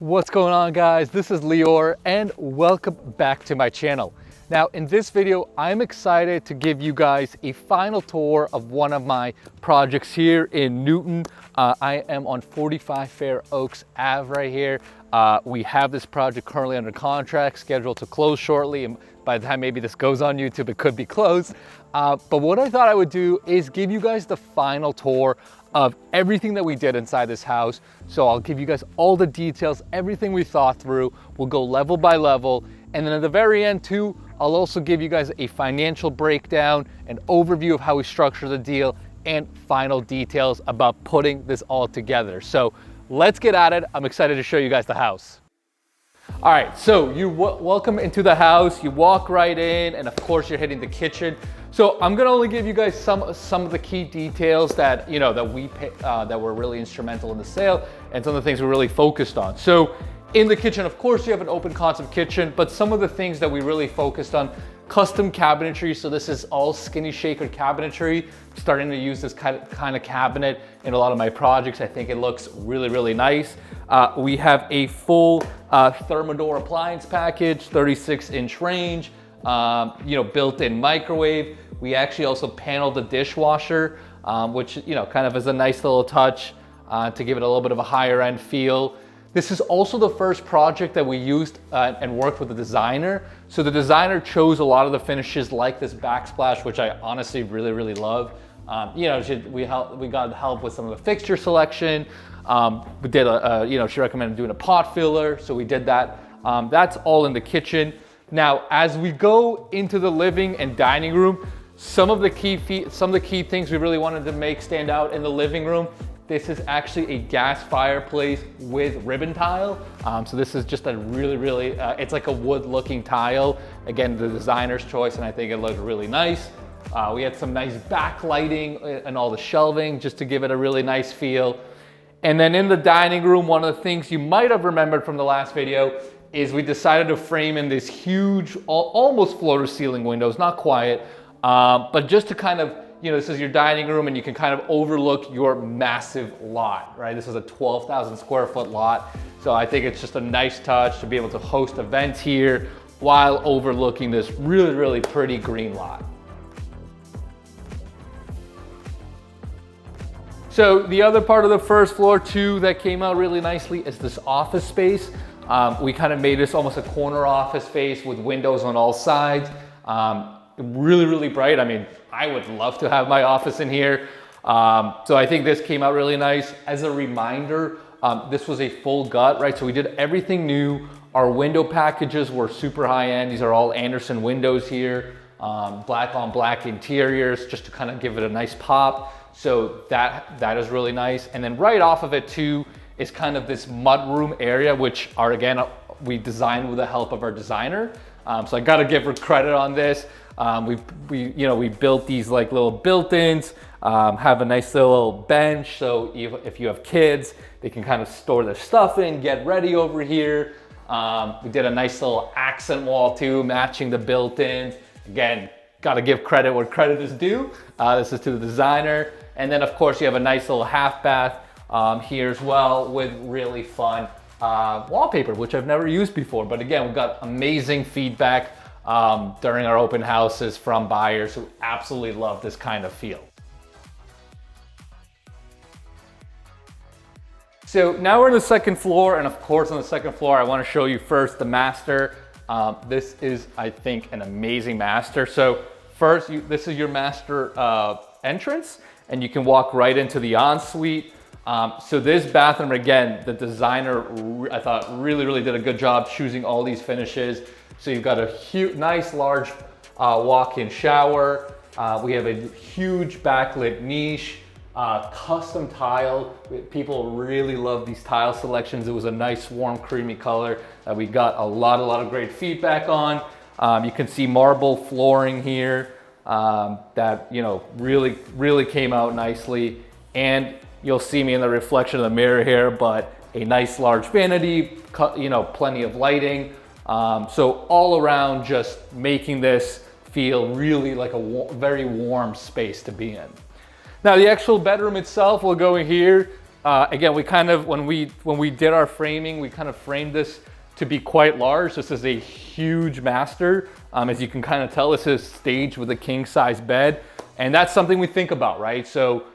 What's going on, guys? This is Lior and welcome back to my channel. Now in this video, I'm excited to give you guys a final tour of one of my projects here in Newton. I am on 45 Fair Oaks Ave right here. We have this project currently under contract, scheduled to close shortly, and by the time maybe this goes on YouTube, it could be closed. But what I thought I would do is give you guys the final tour of everything that we did inside this house. So I'll give you guys all the details, everything we thought through. We'll go level by level. And then at the very end too, I'll also give you guys a financial breakdown, an overview of how we structure the deal, and final details about putting this all together. So let's get at it. I'm excited to show you guys the house. All right, so you welcome into the house, you walk right in, and of course you're hitting the kitchen. So I'm gonna only give you guys some of the key details that that were really instrumental in the sale, and some of the things we're really focused on. So in the kitchen, of course, you have an open concept kitchen, but some of the things that we really focused on: custom cabinetry. So this is all skinny shaker cabinetry. Starting to use this kind of cabinet in a lot of my projects. I think it looks really, really nice. We have a full Thermador appliance package, 36-inch range, built-in microwave. We actually also paneled the dishwasher, which kind of is a nice little touch to give it a little bit of a higher end feel. This is also the first project that we used and worked with a designer. So the designer chose a lot of the finishes like this backsplash, which I honestly really, really love. We got help with some of the fixture selection. We did she recommended doing a pot filler, so we did that. That's all in the kitchen. Now, as we go into the living and dining room, some of the key things we really wanted to make stand out in the living room. This is actually a gas fireplace with ribbon tile. So this is just a really, it's like a wood looking tile. Again, the designer's choice, and I think it looked really nice. We had some nice backlighting and all the shelving just to give it a really nice feel. And then in the dining room, one of the things you might have remembered from the last video is we decided to frame in this huge, almost floor to ceiling windows, not quite, but just to kind of, this is your dining room and you can kind of overlook your massive lot, right? This is a 12,000 square foot lot. So I think it's just a nice touch to be able to host events here while overlooking this really, really pretty green lot. So the other part of the first floor too that came out really nicely is this office space. We kind of made this almost a corner office space with windows on all sides. Really, really bright. I mean, I would love to have my office in here. So I think this came out really nice. As a reminder, this was a full gut, right? So we did everything new. Our window packages were super high end. These are all Andersen windows here. Black on black interiors, just to kind of give it a nice pop. So that is really nice. And then right off of it too is kind of this mudroom area, which we designed with the help of our designer. So I gotta give her credit on this. We built these like little built-ins, have a nice little bench. So if you have kids, they can kind of store their stuff in, get ready over here. We did a nice little accent wall too, matching the built-ins. Again, gotta give credit where credit is due. This is to the designer. And then of course you have a nice little half bath here as well with really fun wallpaper, which I've never used before. But again, we got amazing feedback during our open houses from buyers who absolutely love this kind of feel. So now we're on the second floor, and of course on the second floor, I want to show you first the master. This is, I think, an amazing master. So first, this is your master entrance, and you can walk right into the ensuite. So this bathroom, again, the designer, I thought really did a good job choosing all these finishes. So you've got a nice large walk-in shower. We have a huge backlit niche, custom tile. People really love these tile selections. It was a nice warm creamy color that we got a lot of great feedback on. You can see marble flooring here that really came out nicely. And you'll see me in the reflection of the mirror here, but a nice large vanity, plenty of lighting. So all around, just making this feel really like a very warm space to be in. Now the actual bedroom itself will go in here. again, when we did our framing, we kind of framed this to be quite large. This is a huge master. As you can kind of tell, this is staged with a king size bed. And that's something we think about, right? So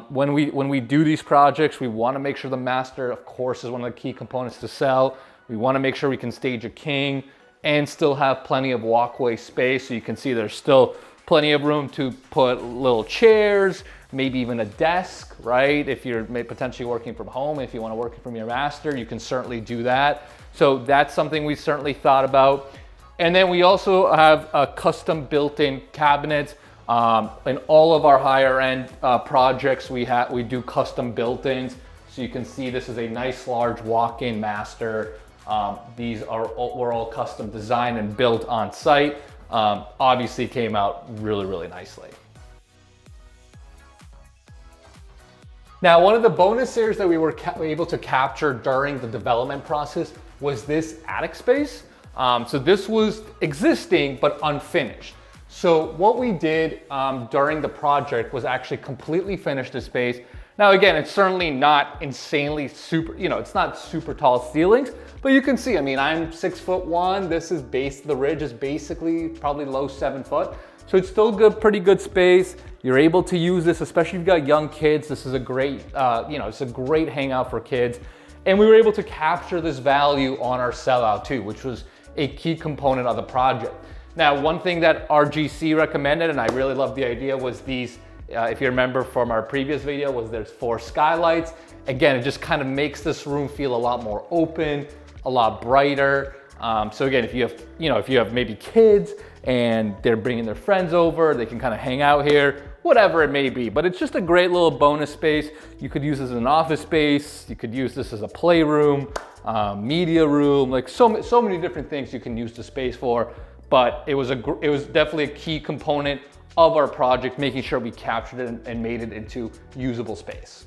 when we do these projects, we want to make sure the master, of course, is one of the key components to sell. We want to make sure we can stage a king and still have plenty of walkway space. So you can see there's still plenty of room to put little chairs, maybe even a desk, right? If you're potentially working from home, if you want to work from your master, you can certainly do that. So that's something we certainly thought about. And then we also have a custom built-in cabinets. In all of our higher end projects, we do custom built-ins. So you can see this is a nice large walk-in master. Were all custom designed and built on site. Obviously came out really, really nicely. Now, one of the bonus areas that we were able to capture during the development process was this attic space. So this was existing but unfinished. So what we did during the project was actually completely finish the space. Now again, it's certainly not insanely super, it's not super tall ceilings, but you can see, I mean, I'm 6'1", the ridge is basically probably low 7 foot. So it's still good, pretty good space. You're able to use this, especially if you've got young kids. This is a great, it's a great hangout for kids. And we were able to capture this value on our sellout too, which was a key component of the project. Now, one thing that RGC recommended, and I really loved the idea, was these, if you remember from our previous video, was there's 4 skylights. Again, it just kind of makes this room feel a lot more open, a lot brighter. So again, if you have maybe kids and they're bringing their friends over, they can kind of hang out here, whatever it may be. But it's just a great little bonus space. You could use this as an office space. You could use this as a playroom, media room, like so many different things you can use the space for. But it was definitely a key component of our project, making sure we captured it and made it into usable space.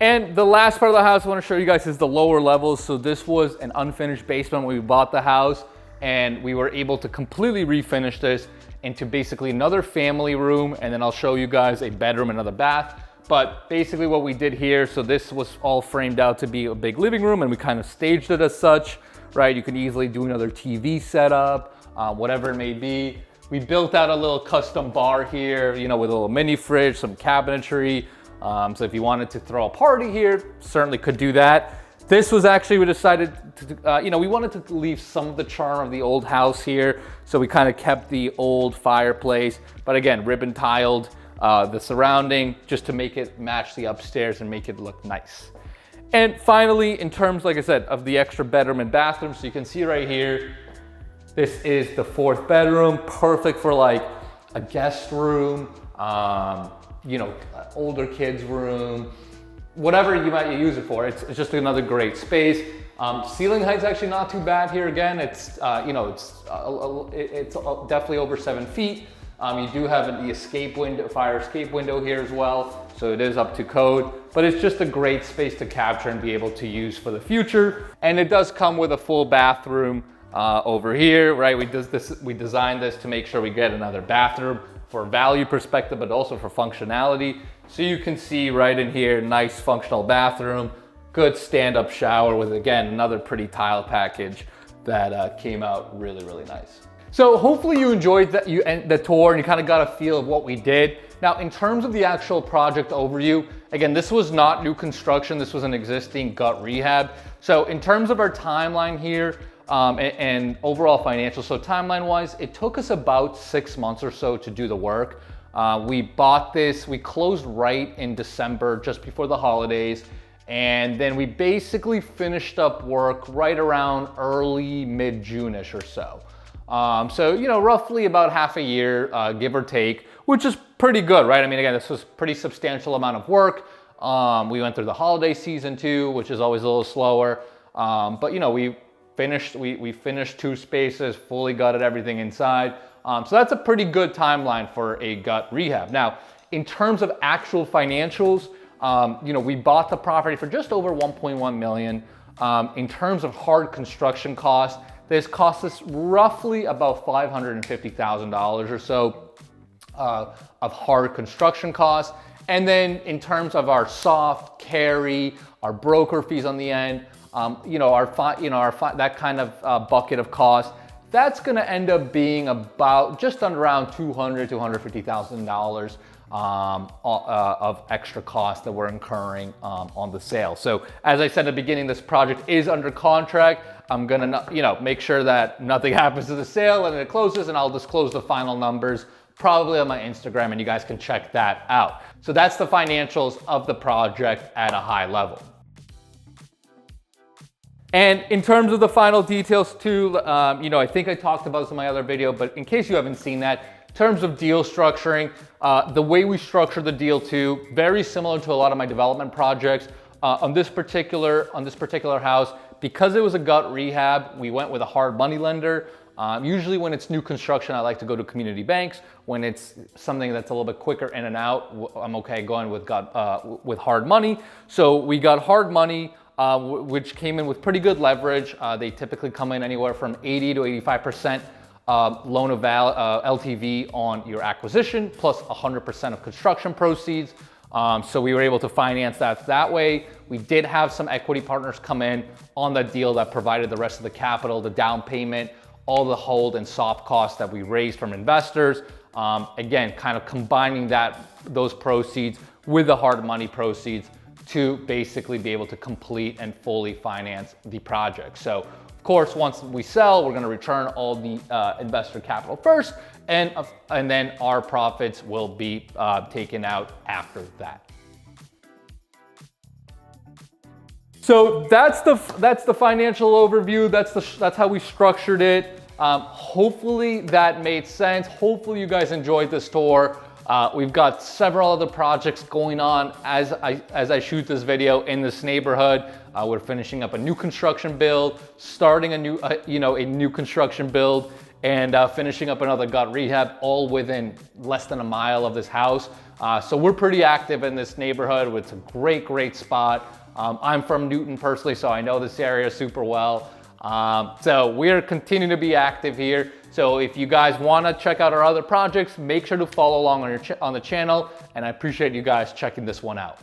And the last part of the house I want to show you guys is the lower levels. So this was an unfinished basement when we bought the house, and we were able to completely refinish this into basically another family room, and then I'll show you guys a bedroom, another bath. But basically what we did here, so this was all framed out to be a big living room, and we kind of staged it as such, right? You can easily do another TV setup, whatever it may be. We built out a little custom bar here, with a little mini fridge, some cabinetry. So if you wanted to throw a party here, certainly could do that. This was actually, we decided to, we wanted to leave some of the charm of the old house here. So we kind of kept the old fireplace, but again, ribbon tiled the surrounding just to make it match the upstairs and make it look nice. And finally, in terms, like I said, of the extra bedroom and bathroom, so you can see right here, this is the 4th bedroom, perfect for like a guest room, older kids room, whatever you might use it for. It's just another great space. Ceiling height's actually not too bad here. Again, it's definitely over 7 feet. You do have the escape window, fire escape window here as well. So it is up to code, but it's just a great space to capture and be able to use for the future. And it does come with a full bathroom over here, right? We designed this to make sure we get another bathroom for value perspective, but also for functionality. So you can see right in here, nice functional bathroom, good stand-up shower with, again, another pretty tile package that came out really, really nice. So hopefully you enjoyed the tour and you kind of got a feel of what we did. Now, in terms of the actual project overview, again, this was not new construction. This was an existing gut rehab. So in terms of our timeline here, and overall financials, so timeline-wise, it took us about 6 months or so to do the work. We bought this, we closed right in December, just before the holidays, and then we basically finished up work right around early, mid-June-ish or so. So, roughly about half a year, give or take, which is pretty good, right? I mean, again, this was a pretty substantial amount of work. We went through the holiday season too, which is always a little slower. But we finished 2 spaces, fully gutted everything inside. So that's a pretty good timeline for a gut rehab. Now, in terms of actual financials, we bought the property for just over 1.1 million. In terms of hard construction costs, this cost us roughly about $550,000 or so of hard construction costs. And then in terms of our soft carry, our broker fees on the end, that kind of bucket of cost, that's going to end up being about just around $200,000 to $250,000 of extra costs that we're incurring on the sale. So as I said at the beginning, this project is under contract. I'm gonna make sure that nothing happens to the sale and it closes, and I'll disclose the final numbers probably on my Instagram, and you guys can check that out. So that's the financials of the project at a high level. And in terms of the final details too, I think I talked about this in my other video, but in case you haven't seen that, in terms of deal structuring, the way we structure the deal too, very similar to a lot of my development projects. On this particular house, because it was a gut rehab, we went with a hard money lender. Usually when it's new construction, I like to go to community banks. When it's something that's a little bit quicker in and out, I'm okay going with hard money. So we got hard money, which came in with pretty good leverage. They typically come in anywhere from 80 to 85% loan of LTV on your acquisition, plus 100% of construction proceeds. So we were able to finance that way. We did have some equity partners come in on that deal that provided the rest of the capital, the down payment, all the hold and soft costs that we raised from investors. Again, kind of combining those proceeds with the hard money proceeds to basically be able to complete and fully finance the project. So of course, once we sell, we're gonna return all the investor capital first, and then our profits will be taken out after that. So that's the financial overview. That's how we structured it. Hopefully that made sense. Hopefully you guys enjoyed this tour. We've got several other projects going on as I shoot this video in this neighborhood. We're finishing up a new construction build, starting a new construction build, and finishing up another gut rehab, all within less than a mile of this house. So we're pretty active in this neighborhood. It's a great spot. I'm from Newton personally, so I know this area super well. So we're continuing to be active here. So if you guys want to check out our other projects, make sure to follow along on the channel, and I appreciate you guys checking this one out.